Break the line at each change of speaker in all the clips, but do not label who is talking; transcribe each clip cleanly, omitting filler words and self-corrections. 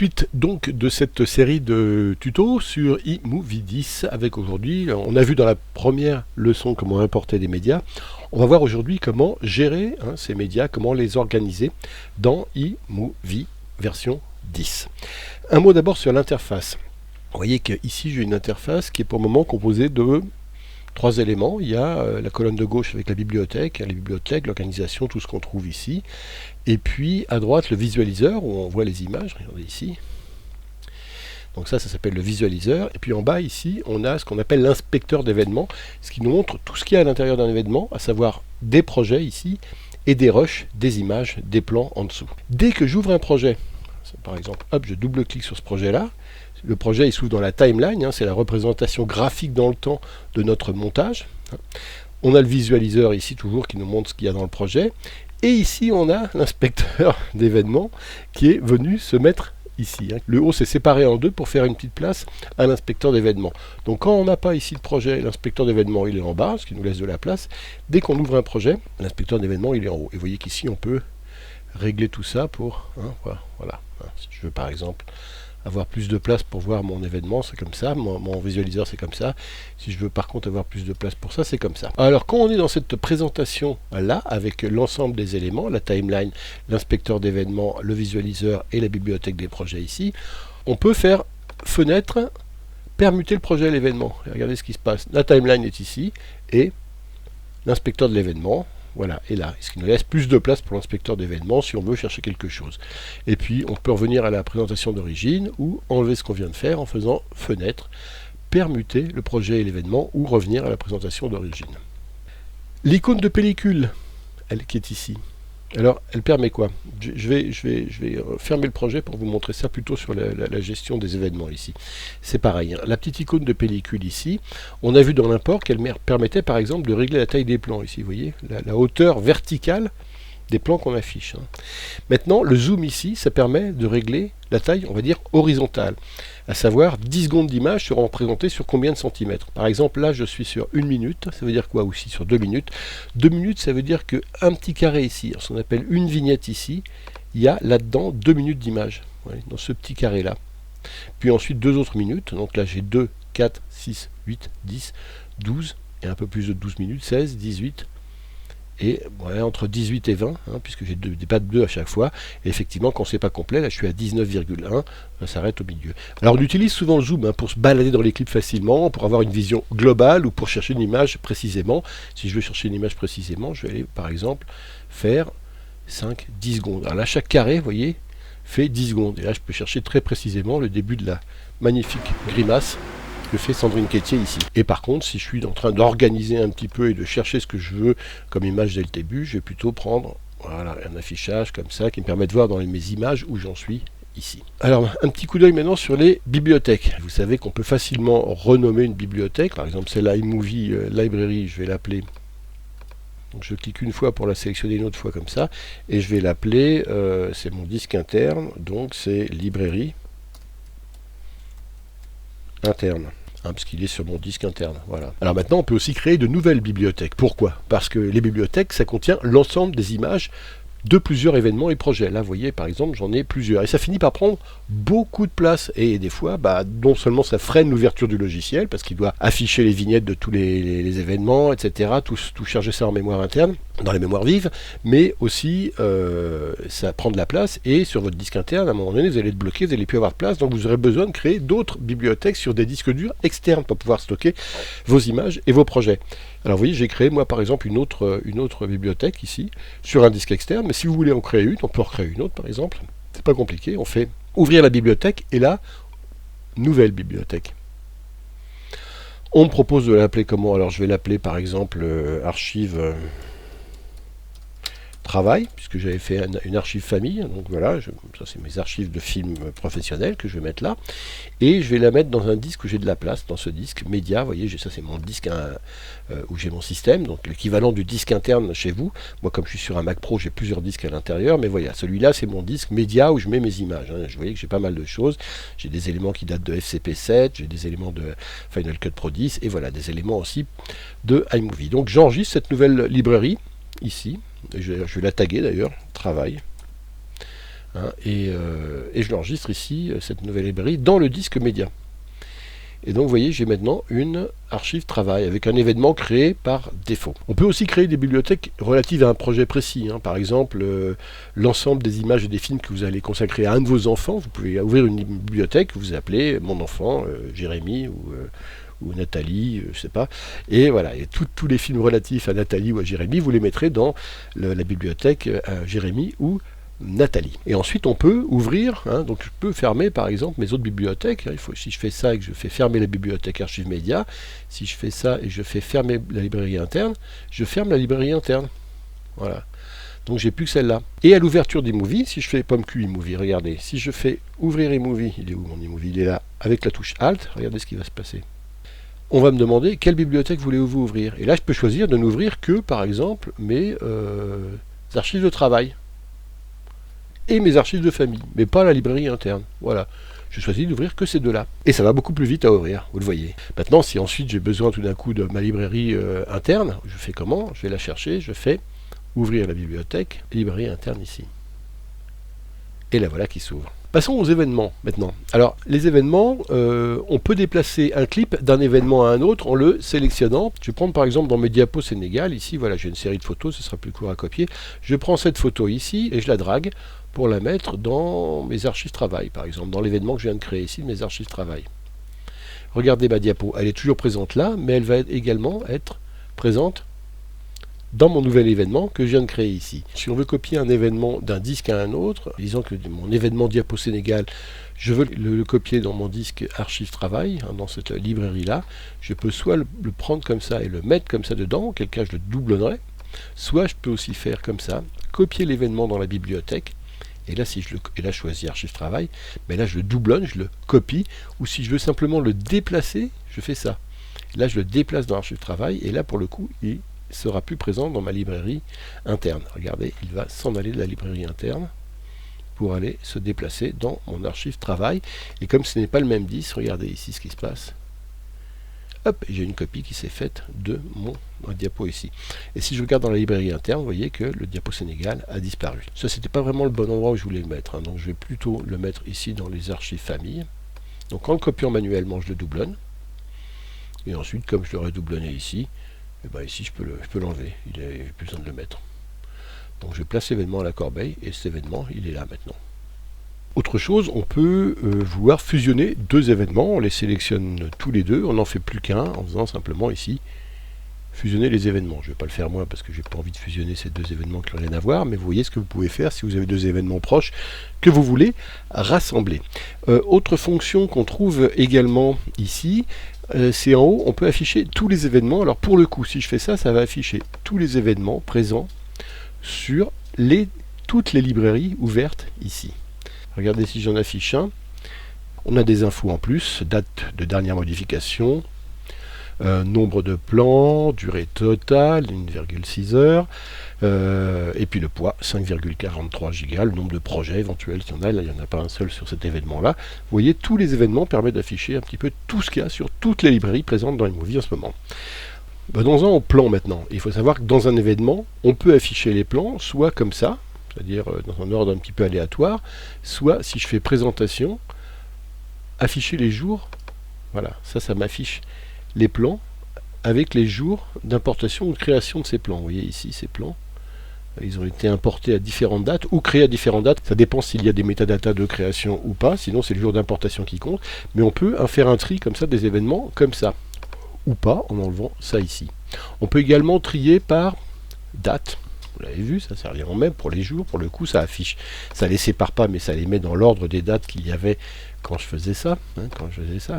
Suite donc de cette série de tutos sur iMovie 10 avec aujourd'hui, on a vu dans la première leçon comment importer des médias. On va voir aujourd'hui comment gérer ces médias, comment les organiser dans iMovie version 10. Un mot d'abord sur l'interface. Vous voyez qu'ici j'ai une interface qui est pour le moment composée de 3 éléments. Il y a la colonne de gauche avec la bibliothèque, l'organisation, tout ce qu'on trouve ici. Et puis à droite le visualiseur où on voit les images, regardez ici. Donc ça s'appelle le visualiseur. Et puis en bas ici, on a ce qu'on appelle l'inspecteur d'événements, ce qui nous montre tout ce qu'il y a à l'intérieur d'un événement, à savoir des projets ici, et des rushs, des images, des plans en dessous. Dès que j'ouvre un projet, par exemple, hop, je double-clique sur ce projet-là, le projet il s'ouvre dans la timeline, c'est la représentation graphique dans le temps de notre montage. On a le visualiseur ici toujours qui nous montre ce qu'il y a dans le projet. Et ici on a l'inspecteur d'événements qui est venu se mettre ici. Le haut s'est séparé en deux pour faire une petite place à l'inspecteur d'événements. Donc quand on n'a pas ici le projet, l'inspecteur d'événements il est en bas, ce qui nous laisse de la place. Dès qu'on ouvre un projet, l'inspecteur d'événements il est en haut. Et vous voyez qu'ici on peut régler tout ça pour... voilà. Si je veux par exemple avoir plus de place pour voir mon événement, c'est comme ça, mon visualiseur c'est comme ça. Si je veux par contre avoir plus de place pour ça, c'est comme ça. Alors quand on est dans cette présentation là, avec l'ensemble des éléments, la timeline, l'inspecteur d'événements, le visualiseur et la bibliothèque des projets ici, on peut faire fenêtre, permuter le projet et l'événement. Regardez ce qui se passe. La timeline est ici et l'inspecteur de l'événement, voilà, et là, ce qui nous laisse plus de place pour l'inspecteur d'événements si on veut chercher quelque chose. Et puis, on peut revenir à la présentation d'origine ou enlever ce qu'on vient de faire en faisant fenêtre, permuter le projet et l'événement ou revenir à la présentation d'origine. L'icône de pellicule, elle qui est ici, alors elle permet quoi? Je vais fermer le projet pour vous montrer ça plutôt sur la gestion des événements ici. C'est pareil, la petite icône de pellicule ici, on a vu dans l'import qu'elle permettait par exemple de régler la taille des plans ici, vous voyez, la hauteur verticale des plans qu'on affiche. Maintenant, le zoom ici, ça permet de régler la taille, on va dire, horizontale. À savoir, 10 secondes d'image seront représentées sur combien de centimètres. Par exemple, là, je suis sur 1 minute, ça veut dire quoi aussi sur 2 minutes 2 minutes, ça veut dire qu'un petit carré ici, ce qu'on appelle une vignette ici, il y a là-dedans 2 minutes d'image, dans ce petit carré-là. Puis ensuite, 2 autres minutes, donc là j'ai 2, 4, 6, 8, 10, 12, et un peu plus de 12 minutes, 16, 18, et voilà, entre 18 et 20, puisque j'ai des pas de 2 à chaque fois. Et effectivement, quand c'est pas complet, là je suis à 19,1, ça s'arrête au milieu. Alors on utilise souvent le zoom pour se balader dans les clips facilement, pour avoir une vision globale ou pour chercher une image précisément. Si je veux chercher une image précisément, je vais aller par exemple faire 5, 10 secondes. Alors là, chaque carré, vous voyez, fait 10 secondes. Et là, je peux chercher très précisément le début de la magnifique grimace que fait Sandrine Quétier ici. Et par contre, si je suis en train d'organiser un petit peu et de chercher ce que je veux comme image dès le début, je vais plutôt prendre un affichage comme ça qui me permet de voir dans mes images où j'en suis ici. Alors, un petit coup d'œil maintenant sur les bibliothèques. Vous savez qu'on peut facilement renommer une bibliothèque. Par exemple, c'est iMovie Library, je vais l'appeler. Donc je clique une fois pour la sélectionner une autre fois comme ça. Et je vais l'appeler, c'est mon disque interne, donc c'est librairie interne. Puisqu'il est sur mon disque interne. Voilà. Alors maintenant, on peut aussi créer de nouvelles bibliothèques. Pourquoi? Parce que les bibliothèques, ça contient l'ensemble des images de plusieurs événements et projets. Là, vous voyez, par exemple, j'en ai plusieurs. Et ça finit par prendre beaucoup de place. Et des fois, non seulement ça freine l'ouverture du logiciel, parce qu'il doit afficher les vignettes de tous les événements, etc., tout charger ça en mémoire interne, dans les mémoires vives, mais aussi, ça prend de la place. Et sur votre disque interne, à un moment donné, vous allez être bloqué, vous n'allez plus avoir de place. Donc, vous aurez besoin de créer d'autres bibliothèques sur des disques durs externes pour pouvoir stocker vos images et vos projets. Alors vous voyez, j'ai créé moi par exemple une autre bibliothèque ici, sur un disque externe, mais si vous voulez en créer une, on peut en créer une autre par exemple, c'est pas compliqué, on fait ouvrir la bibliothèque et là, nouvelle bibliothèque. On me propose de l'appeler comment? Alors je vais l'appeler par exemple archive travail, puisque j'avais fait une archive famille, donc voilà, ça c'est mes archives de films professionnels que je vais mettre là, et je vais la mettre dans un disque où j'ai de la place, dans ce disque média, vous voyez, ça c'est mon disque où j'ai mon système, donc l'équivalent du disque interne chez vous. Moi comme je suis sur un Mac Pro, j'ai plusieurs disques à l'intérieur, mais voilà, celui-là c'est mon disque média où je mets mes images, Je voyais que j'ai pas mal de choses, j'ai des éléments qui datent de FCP7, j'ai des éléments de Final Cut Pro 10, et voilà, des éléments aussi de iMovie. Donc j'enregistre cette nouvelle librairie, ici, je vais la taguer d'ailleurs, travail, hein, et je l'enregistre ici, cette nouvelle librairie, dans le disque média. Et donc vous voyez, j'ai maintenant une archive travail avec un événement créé par défaut. On peut aussi créer des bibliothèques relatives à un projet précis. Hein. Par exemple, l'ensemble des images et des films que vous allez consacrer à un de vos enfants. Vous pouvez ouvrir une bibliothèque que vous appelez mon enfant, Jérémy ou Nathalie, je sais pas. Et voilà, et tous les films relatifs à Nathalie ou à Jérémy, vous les mettrez dans la bibliothèque Jérémy ou Nathalie. Et ensuite, on peut ouvrir, hein, donc je peux fermer par exemple mes autres bibliothèques. Hein, si je fais ça et que je fais fermer la bibliothèque Archive Média, si je fais ça et je fais fermer la librairie interne, je ferme la librairie interne. Voilà. Donc j'ai plus que celle-là. Et à l'ouverture d'eMovie, si je fais POMQ eMovie, regardez, si je fais ouvrir eMovie, il est où mon eMovie? Il est là, avec la touche Alt, regardez ce qui va se passer. On va me demander quelle bibliothèque voulez-vous ouvrir. Et là, je peux choisir de n'ouvrir que, par exemple, mes archives de travail. Et mes archives de famille, mais pas la librairie interne. Voilà. Je choisis d'ouvrir que ces deux-là. Et ça va beaucoup plus vite à ouvrir, vous le voyez. Maintenant, si ensuite j'ai besoin tout d'un coup de ma librairie interne, je fais comment? Je vais la chercher, je fais ouvrir la bibliothèque, librairie interne ici. Et la voilà qui s'ouvre. Passons aux événements maintenant. Alors, les événements, on peut déplacer un clip d'un événement à un autre en le sélectionnant. Je vais prendre par exemple dans mes diapos Sénégal, ici, voilà, j'ai une série de photos, ce sera plus court à copier. Je prends cette photo ici et je la drague pour la mettre dans mes archives travail, par exemple, dans l'événement que je viens de créer ici, mes archives travail. Regardez ma diapo, elle est toujours présente là, mais elle va également être présente dans mon nouvel événement que je viens de créer ici. Si on veut copier un événement d'un disque à un autre, disons que mon événement Diapo Sénégal, je veux le copier dans mon disque Archive Travail, hein, dans cette librairie-là, je peux soit le prendre comme ça et le mettre comme ça dedans, auquel cas je le doublonnerai, soit je peux aussi faire comme ça, copier l'événement dans la bibliothèque, et là, si je choisis Archive Travail, mais là je le doublonne, je le copie, ou si je veux simplement le déplacer, je fais ça. Là je le déplace dans Archive Travail, et là pour le coup, il sera plus présent dans ma librairie interne. Regardez, il va s'en aller de la librairie interne pour aller se déplacer dans mon archive travail. Et comme ce n'est pas le même disque, regardez ici ce qui se passe. Hop, j'ai une copie qui s'est faite de mon diapo ici. Et si je regarde dans la librairie interne, vous voyez que le diapo Sénégal a disparu. Ça, c'était pas vraiment le bon endroit où je voulais le mettre. Hein. Donc je vais plutôt le mettre ici dans les archives famille. Donc en le copiant manuellement, je le doublonne. Et ensuite, comme je l'aurais doublonné ici, et ben ici je peux l'enlever, il n'y a plus besoin de le mettre. Donc je place l'événement à la corbeille et cet événement il est là maintenant. Autre chose, on peut vouloir fusionner deux événements, on les sélectionne tous les deux, on n'en fait plus qu'un en faisant simplement ici fusionner les événements. Je ne vais pas le faire moi parce que j'ai pas envie de fusionner ces deux événements qui n'ont rien à voir, mais vous voyez ce que vous pouvez faire si vous avez deux événements proches que vous voulez rassembler. Autre fonction qu'on trouve également ici, c'est en haut, on peut afficher tous les événements. Alors pour le coup, si je fais ça, ça va afficher tous les événements présents sur toutes les librairies ouvertes ici. Regardez si j'en affiche un. On a des infos en plus, date de dernière modification, nombre de plans, durée totale, 1,6 heures, et puis le poids, 5,43 gigas, le nombre de projets éventuels qu'il y en a, il n'y en a pas un seul sur cet événement-là. Vous voyez, tous les événements permettent d'afficher un petit peu tout ce qu'il y a sur toutes les librairies présentes dans eMovie en ce moment. Venons-en au plan maintenant. Il faut savoir que dans un événement, on peut afficher les plans, soit comme ça, c'est-à-dire dans un ordre un petit peu aléatoire, soit, si je fais présentation, afficher les jours, voilà, ça m'affiche les plans avec les jours d'importation ou de création de ces plans. Vous voyez ici ces plans, ils ont été importés à différentes dates ou créés à différentes dates, ça dépend s'il y a des métadatas de création ou pas, sinon c'est le jour d'importation qui compte, mais on peut faire un tri comme ça des événements comme ça, ou pas en enlevant ça ici. On peut également trier par date. Vous l'avez vu, ça revient en même pour les jours, pour le coup ça affiche, ça les sépare pas mais ça les met dans l'ordre des dates qu'il y avait quand je faisais ça,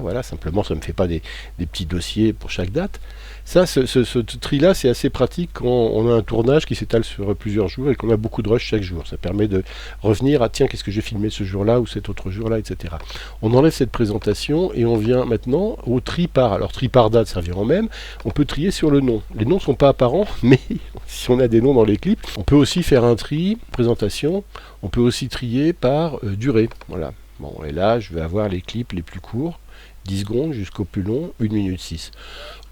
voilà, simplement ça ne me fait pas des petits dossiers pour chaque date. Ça, ce tri-là, c'est assez pratique quand on a un tournage qui s'étale sur plusieurs jours et qu'on a beaucoup de rush chaque jour. Ça permet de revenir à tiens, qu'est-ce que j'ai filmé ce jour-là ou cet autre jour-là, etc. On enlève cette présentation et on vient maintenant au tri par. Alors tri par date, ça revient en même. On peut trier sur le nom. Les noms ne sont pas apparents, mais si on a des noms dans les clips, on peut aussi faire un tri, présentation, on peut aussi trier par durée. Voilà. Bon, et là, je vais avoir les clips les plus courts, 10 secondes jusqu'au plus long, 1 minute 6.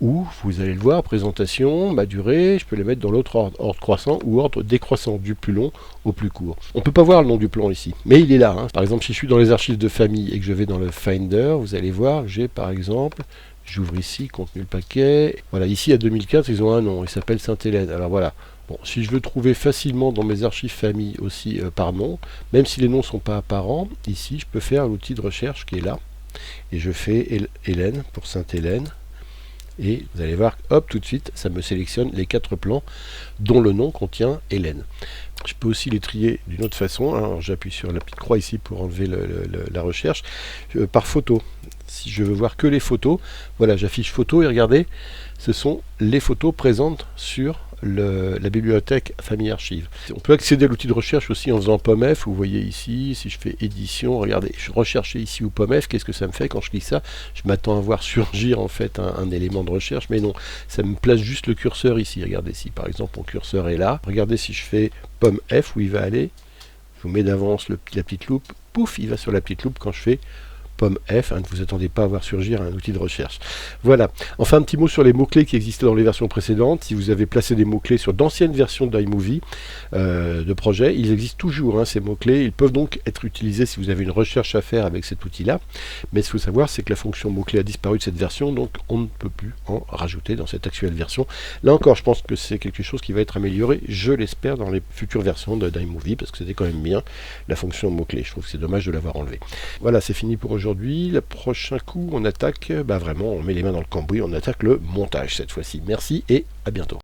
Ou, vous allez le voir, présentation, ma durée, je peux les mettre dans l'autre ordre croissant ou ordre décroissant, du plus long au plus court. On ne peut pas voir le nom du plan ici, mais il est là. Par exemple, si je suis dans les archives de famille et que je vais dans le Finder, vous allez voir, j'ai par exemple, j'ouvre ici, contenu le paquet. Voilà, ici à 2004, ils ont un nom, il s'appelle Sainte-Hélène. Alors voilà. Bon, si je veux trouver facilement dans mes archives famille aussi par nom, même si les noms ne sont pas apparents, ici je peux faire l'outil de recherche qui est là. Et je fais Hélène pour Sainte-Hélène. Et vous allez voir, hop, tout de suite, ça me sélectionne les 4 plans dont le nom contient Hélène. Je peux aussi les trier d'une autre façon. Alors j'appuie sur la petite croix ici pour enlever la recherche. Par photo. Si je veux voir que les photos, voilà, j'affiche photo et regardez, ce sont les photos présentes sur la bibliothèque Famille Archive. On peut accéder à l'outil de recherche aussi en faisant POMF. Vous voyez ici, si je fais édition, regardez, je recherche ici ou POMF, qu'est-ce que ça me fait quand je clique ça? Je m'attends à voir surgir en fait un élément de recherche, mais non, ça me place juste le curseur ici. Regardez, si par exemple mon curseur est là, regardez si je fais POMF où il va aller, je vous mets d'avance la petite loupe, pouf, il va sur la petite loupe quand je fais POM F, ne vous attendez pas à voir surgir un outil de recherche. Voilà. Enfin, un petit mot sur les mots-clés qui existaient dans les versions précédentes. Si vous avez placé des mots-clés sur d'anciennes versions d'iMovie de projet, ils existent toujours, ces mots-clés. Ils peuvent donc être utilisés si vous avez une recherche à faire avec cet outil-là. Mais ce qu'il faut savoir, c'est que la fonction mots-clés a disparu de cette version, donc on ne peut plus en rajouter dans cette actuelle version. Là encore, je pense que c'est quelque chose qui va être amélioré, je l'espère, dans les futures versions d'iMovie, parce que c'était quand même bien la fonction mots-clés. Je trouve que c'est dommage de l'avoir enlevé. Voilà, c'est fini pour aujourd'hui. Le prochain coup, on attaque, vraiment, on met les mains dans le cambouis, on attaque le montage cette fois-ci. Merci et à bientôt.